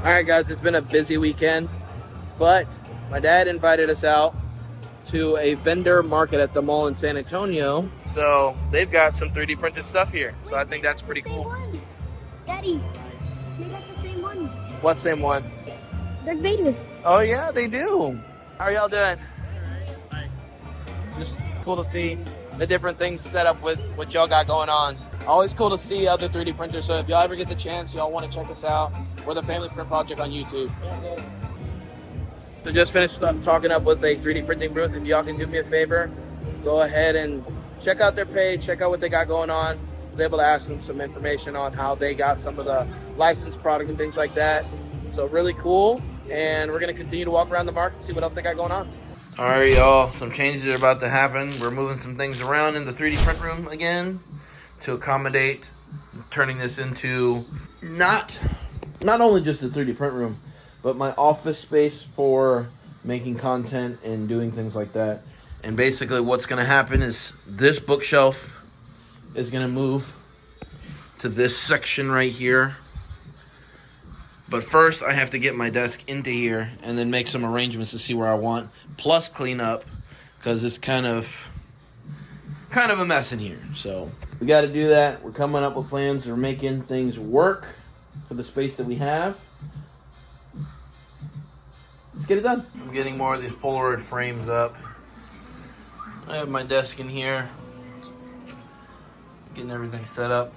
All right, guys, it's been a busy weekend, but my dad invited us out to a vendor market at the mall in San Antonio. So they've got some 3D printed stuff here. So I think that's pretty cool. One. Daddy, Nice. they got the same one. What same one? Darth Vader. Oh yeah, they do. How are y'all doing? Just cool to see the different things set up with what y'all got going on. Always cool to see other 3D printers. So if y'all ever get the chance, y'all want to check us out. We're the Family Print Project on YouTube. So just finished talking up with a 3D printing booth. If y'all can do me a favor, go ahead and check out their page, check out what they got going on. I was able to ask them some information on how they got some of the licensed product and things like that. So really cool. And we're going to continue to walk around the market and see what else they got going on. All right, y'all. Some changes are about to happen. We're moving some things around in the 3D print room again to accommodate turning this into not only just a 3D print room, but my office space for making content and doing things like that. And basically what's going to happen is this bookshelf is going to move to this section right here. But first I have to get my desk into here and then make some arrangements to see where I want, plus clean up, because it's kind of a mess in here. So we got to do that. We're coming up with plans. We're making things work for the space that we have. Let's get it done. I'm getting more of these Polaroid frames up. I have my desk in here, getting everything set up.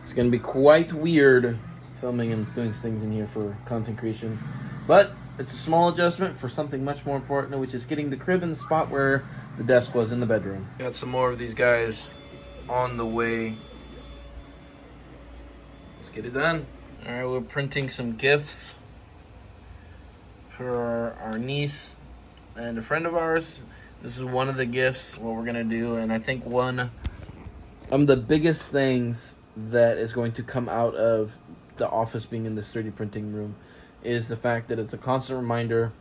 It's going to be quite weird filming and doing things in here for content creation, but it's a small adjustment for something much more important, which is getting the crib in the spot where the desk was in the bedroom. Got some more of these guys on the way. Let's get it done. All right, we're printing some gifts for our niece and a friend of ours. This is one of the gifts, what we're gonna do, and I think one of the biggest things that is going to come out of the office being in this 3D printing room is the fact that it's a constant reminder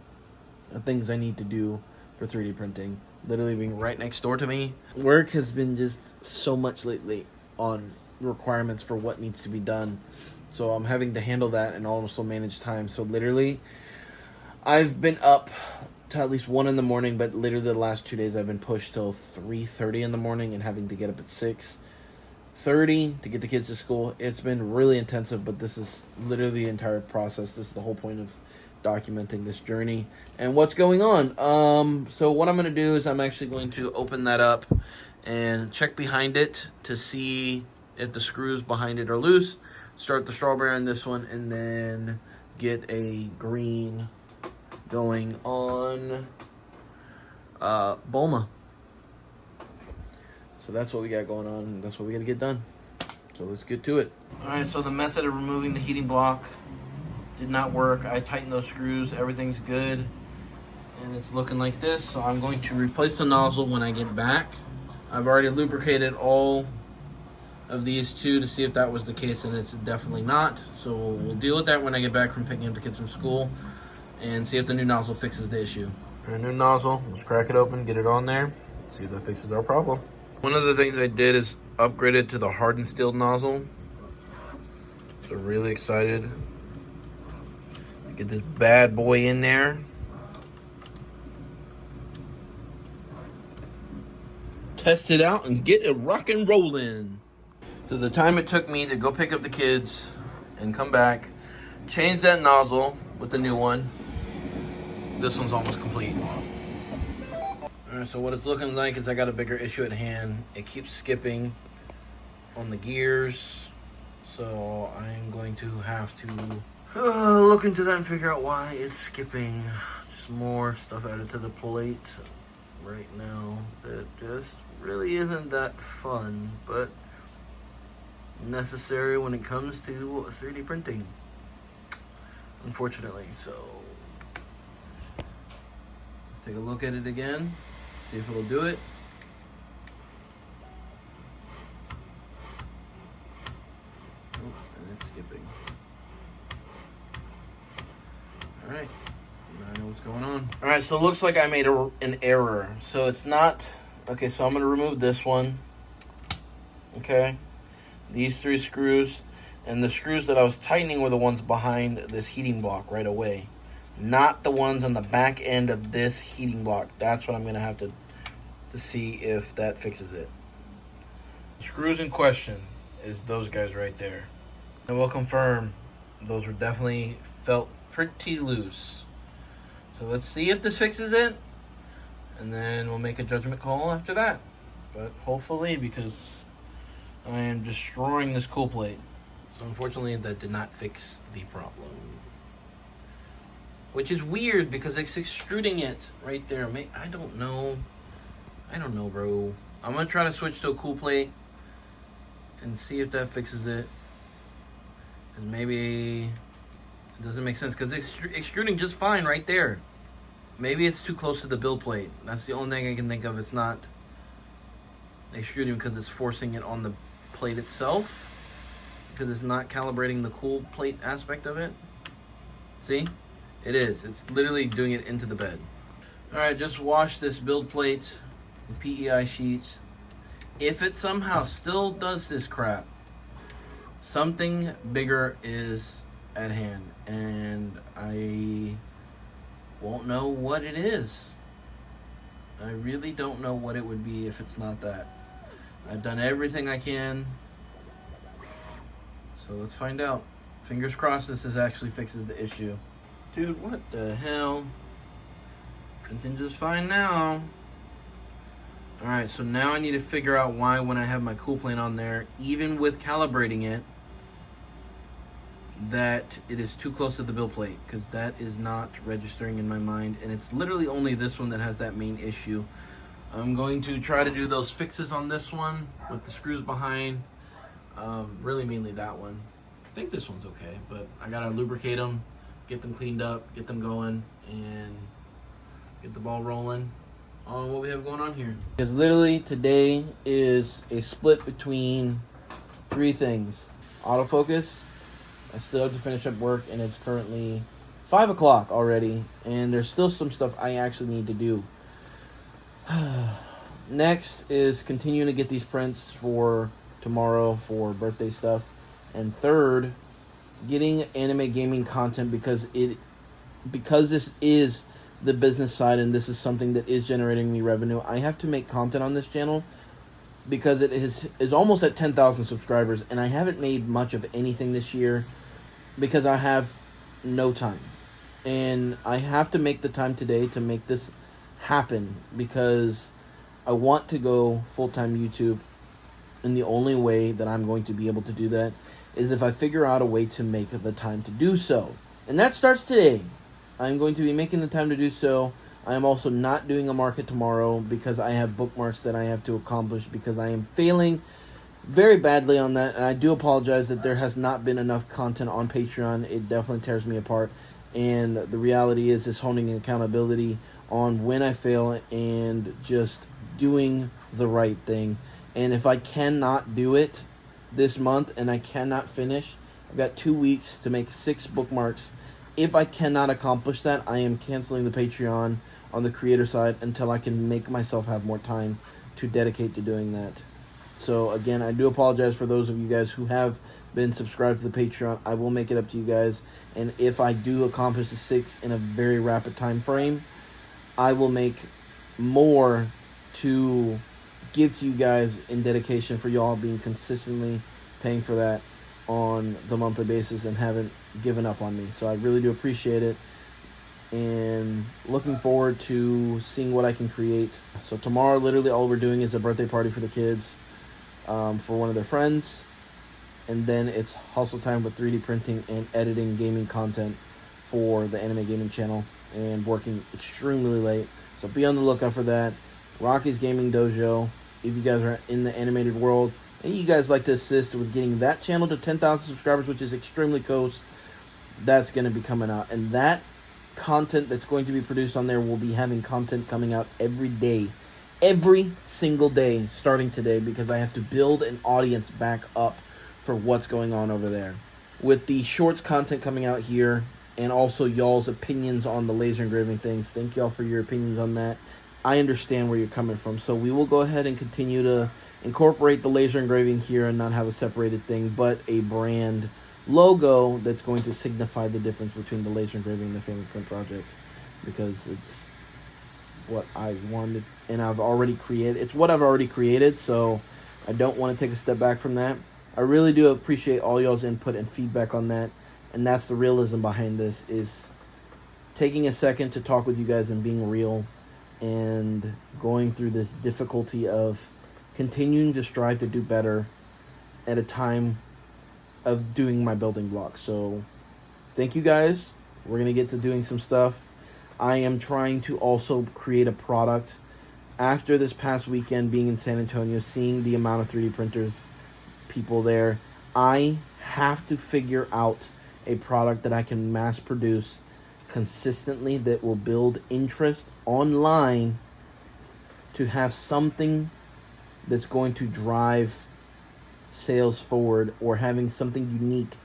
of things I need to do for 3D printing. Literally being right next door to me. Work has been just so much lately on requirements for what needs to be done. So I'm having to handle that and also manage time. So literally, I've been up to at least 1 in the morning, but literally the last 2 days I've been pushed till 3:30 in the morning and having to get up at 6:30 to get the kids to school. It's been really intensive, but this is literally the entire process. This is the whole point of documenting this journey and what's going on. So what I'm going to do is I'm actually going to open that up and check behind it to see if the screws behind it are loose. Start the strawberry on this one and then get a green going on Bulma. So that's what we got going on, and that's what we got to get done. So let's get to it. All right, so the method of removing the heating block did not work. I tightened those screws, everything's good, and it's looking like this. So I'm going to replace the nozzle when I get back. I've already lubricated all of these two to see if that was the case, and it's definitely not. So we'll deal with that when I get back from picking up the kids from school and see if the new nozzle fixes the issue. Our new nozzle, let's crack it open, get it on there, see if that fixes our problem. One of the things I did is upgrade it to the hardened steel nozzle. So really excited to get this bad boy in there. Test it out and get it rock and rolling. So the time it took me to go pick up the kids and come back, change that nozzle with the new one. This one's almost complete. Alright, so what it's looking like is I got a bigger issue at hand. It keeps skipping on the gears. So I'm going to have to look into that and figure out why it's skipping. Just more stuff added to the plate right now that just really isn't that fun, but necessary when it comes to 3D printing, unfortunately. So let's take a look at it again, see if it'll do it. Oh, and it's skipping. All right, now I know what's going on. All right, so it looks like I made an error. So it's not, okay, so I'm gonna remove this one, okay? These 3 screws, And the screws that I was tightening were the ones behind this heating block right away. Not the ones on the back end of this heating block. That's what I'm going to have to see if that fixes it. The screws in question is those guys right there. I will confirm those were definitely felt pretty loose. So let's see if this fixes it, and then we'll make a judgment call after that. But hopefully, because I am destroying this cool plate. So unfortunately, that did not fix the problem. Which is weird because it's extruding it right there. I don't know, bro. I'm going to try to switch to a cool plate and see if that fixes it. Because maybe it doesn't make sense because it's extruding just fine right there. Maybe it's too close to the build plate. That's the only thing I can think of. It's not extruding because it's forcing it on the plate itself. Because it's not calibrating the cool plate aspect of it. See? It is. It's literally doing it into the bed. Alright, just wash this build plate with PEI sheets. If it somehow still does this crap, something bigger is at hand. And I won't know what it is. I really don't know what it would be if it's not that. I've done everything I can. So let's find out. Fingers crossed this actually fixes the issue. Dude, what the hell? Printing just fine now. Alright, so now I need to figure out why when I have my cool plate on there, even with calibrating it, that it is too close to the build plate, because that is not registering in my mind, and it's literally only this one that has that main issue. I'm going to try to do those fixes on this one with the screws behind, really mainly that one. I think this one's okay, but I gotta lubricate them, get them cleaned up, get them going, and get the ball rolling on what we have going on here. Because literally today is a split between three things. Autofocus, I still have to finish up work, and it's currently 5 o'clock already, and there's still some stuff I actually need to do. Next is continuing to get these prints for tomorrow for birthday stuff. And third, getting anime gaming content because this is the business side and this is something that is generating me revenue. I have to make content on this channel because it is almost at 10,000 subscribers, and I haven't made much of anything this year because I have no time. And I have to make the time today to make this happen because I want to go full-time YouTube, and the only way that I'm going to be able to do that is if I figure out a way to make the time to do so. And that starts today. I'm going to be making the time to do so. I am also not doing a market tomorrow because I have bookmarks that I have to accomplish because I am failing very badly on that. And I do apologize that there has not been enough content on Patreon. It definitely tears me apart. And the reality is honing accountability on when I fail and just doing the right thing. And if I cannot do it this month and I cannot finish, I've got 2 weeks to make 6 bookmarks. If I cannot accomplish that, I am canceling the Patreon on the creator side until I can make myself have more time to dedicate to doing that. So again, I do apologize for those of you guys who have been subscribed to the Patreon. I will make it up to you guys, and if I do accomplish the 6 in a very rapid time frame, I will make more to give to you guys in dedication for y'all being consistently paying for that on the monthly basis and haven't given up on me. So I really do appreciate it, and looking forward to seeing what I can create. So tomorrow, literally all we're doing is a birthday party for the kids, for one of their friends, and then it's hustle time with 3D printing and editing gaming content for the anime gaming channel, and working extremely late. So be on the lookout for that. Rocky's Gaming Dojo. If you guys are in the animated world and you guys like to assist with getting that channel to 10,000 subscribers, which is extremely close, that's going to be coming out. And that content that's going to be produced on there will be having content coming out every day. Every single day starting today, because I have to build an audience back up for what's going on over there. With the shorts content coming out here, and also y'all's opinions on the laser engraving things. Thank y'all for your opinions on that. I understand where you're coming from. So we will go ahead and continue to incorporate the laser engraving here and not have a separated thing, but a brand logo that's going to signify the difference between the laser engraving and the family print project, because it's what I wanted and I've already created. It's what I've already created, so I don't want to take a step back from that. I really do appreciate all y'all's input and feedback on that, and that's the realism behind this, is taking a second to talk with you guys and being real and going through this difficulty of continuing to strive to do better at a time of doing my building blocks. So thank you guys. We're going to get to doing some stuff. I am trying to also create a product. After this past weekend being in San Antonio, seeing the amount of 3D printers, people there, I have to figure out a product that I can mass produce consistently that will build interest online, to have something that's going to drive sales forward, or having something unique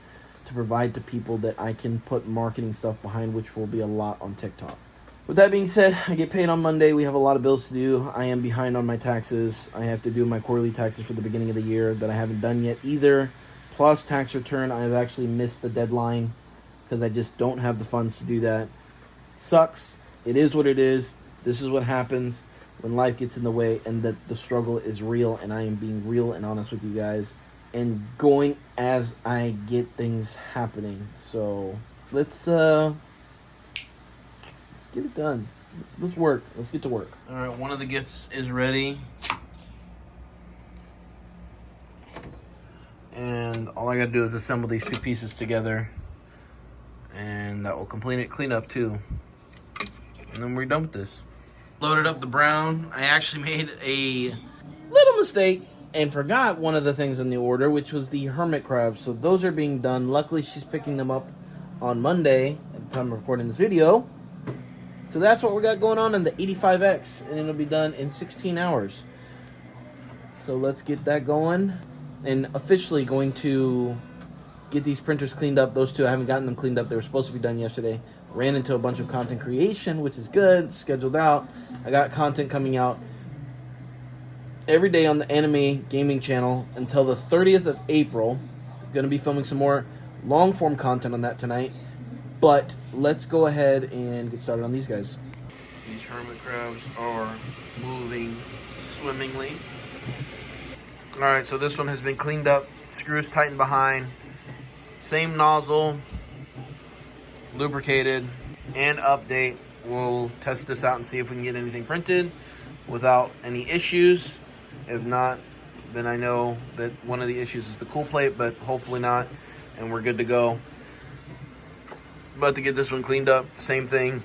to provide to people that I can put marketing stuff behind, which will be a lot on TikTok. With that being said, I get paid on Monday. We have a lot of bills to do. I am behind on my taxes. I have to do my quarterly taxes for the beginning of the year that I haven't done yet either. Plus tax return, I've actually missed the deadline because I just don't have the funds to do that. Sucks. It is what it is. This is what happens when life gets in the way, and that the struggle is real, and I am being real and honest with you guys and going as I get things happening. So let's get it done. Let's work. Let's get to work. All right, one of the gifts is ready. And all I got to do is assemble these two pieces together. And that will complete it, clean up too. And then we're done with this. Loaded up the brown. I actually made a little mistake and forgot one of the things in the order, which was the hermit crabs. So those are being done. Luckily, she's picking them up on Monday at the time of recording this video. So that's what we got going on in the 85X, and it'll be done in 16 hours. So let's get that going. And officially going to get these printers cleaned up. Those two, I haven't gotten them cleaned up. They were supposed to be done yesterday. Ran into a bunch of content creation, which is good. Scheduled out. I got content coming out every day on the anime gaming channel until the 30th of April. Going to be filming some more long form content on that tonight. But let's go ahead and get started on these guys. These hermit crabs are moving swimmingly. Alright, so this one has been cleaned up. Screws tightened behind. Same nozzle. Lubricated. And update. We'll test this out and see if we can get anything printed without any issues. If not, then I know that one of the issues is the cool plate, but hopefully not. And we're good to go. About to get this one cleaned up. Same thing.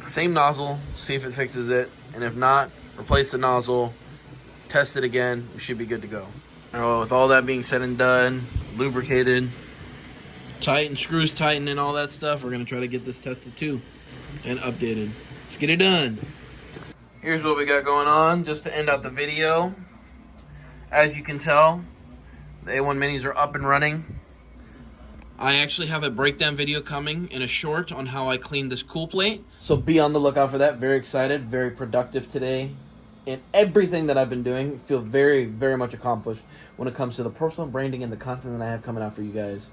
Same nozzle. See if it fixes it. And if not, replace the nozzle. Test it again. We should be good to go. Well, with all that being said and done, lubricated, tightened, screws tightened, and all that stuff, we're going to try to get this tested too and updated. Let's get it done. Here's what we got going on just to end out the video. As you can tell, the A1 minis are up and running. I actually have a breakdown video coming in a short on how I cleaned this cool plate. So be on the lookout for that. Very excited, very productive today. And everything that I've been doing, feel very, very much accomplished when it comes to the personal branding and the content that I have coming out for you guys.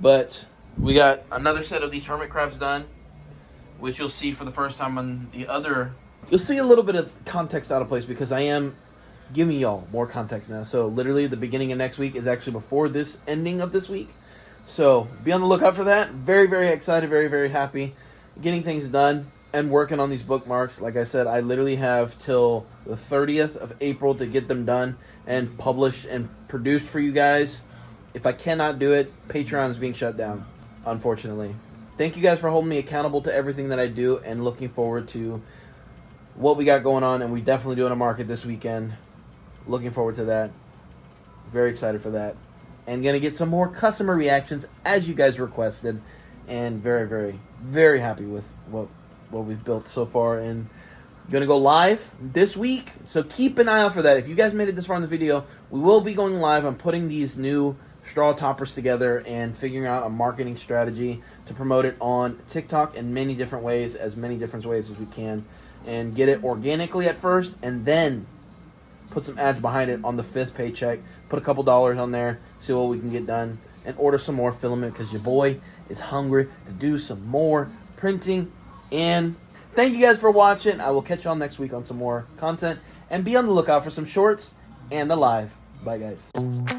But we got another set of these hermit crabs done, which you'll see for the first time on the other. You'll see a little bit of context out of place because I am giving y'all more context now. So literally the beginning of next week is actually before this ending of this week. So be on the lookout for that. Very, very excited, very, very happy. Getting things done and working on these bookmarks. Like I said, I literally have till the 30th of April to get them done and published and produced for you guys. If I cannot do it, Patreon is being shut down, unfortunately. Thank you guys for holding me accountable to everything that I do and looking forward to what we got going on. And we definitely doing a market this weekend. Looking forward to that. Very excited for that. And going to get some more customer reactions as you guys requested. And very, very, very happy with what we've built so far. And going to go live this week. So keep an eye out for that. If you guys made it this far in the video, we will be going live. I'm putting these new straw toppers together and figuring out a marketing strategy to promote it on TikTok in many different ways, as we can. And get it organically at first, and then put some ads behind it on the 5th paycheck. Put a couple dollars on there, see what we can get done, and order some more filament because your boy is hungry to do some more printing. And thank you guys for watching. I will catch y'all next week on some more content. And be on the lookout for some shorts and the live. Bye, guys.